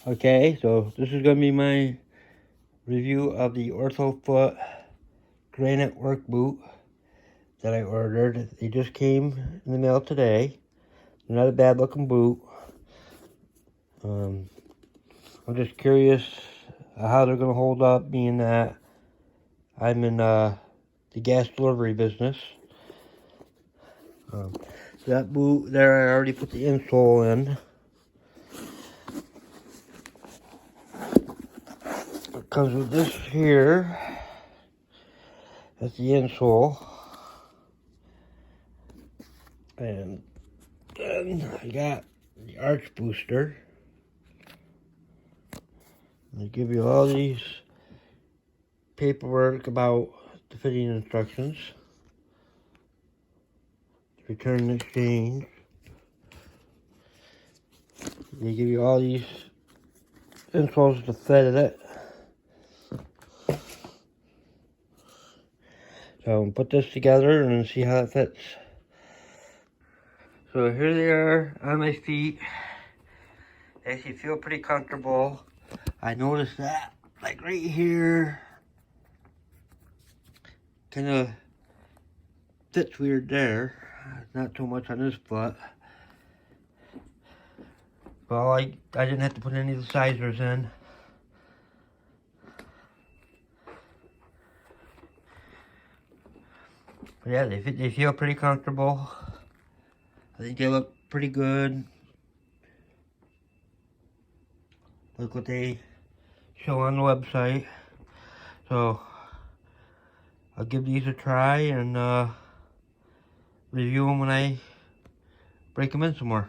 Okay, so this is going to be my review of the Orthofeet granite work boot that I ordered. They just came in the mail today. They're not a bad looking boot. I'm just curious how they're going to hold up, being that I'm in the gas delivery business. So that boot there, I already put the insole in. It comes with this here. That's the insole. And then I got the arch booster. They give you all these paperwork about the fitting instructions. Return and exchange. They give you all these insoles to fit it. So I'm gonna put this together and see how it fits. So here they are on my feet. They actually feel pretty comfortable. I noticed that, like right here, kind of fits weird there. Not too much on this foot. Well, I didn't have to put any of the sizers in. But yeah, they feel pretty comfortable. I think they look pretty good. Look what they show on the website. So I'll give these a try and review them when I break them in some more.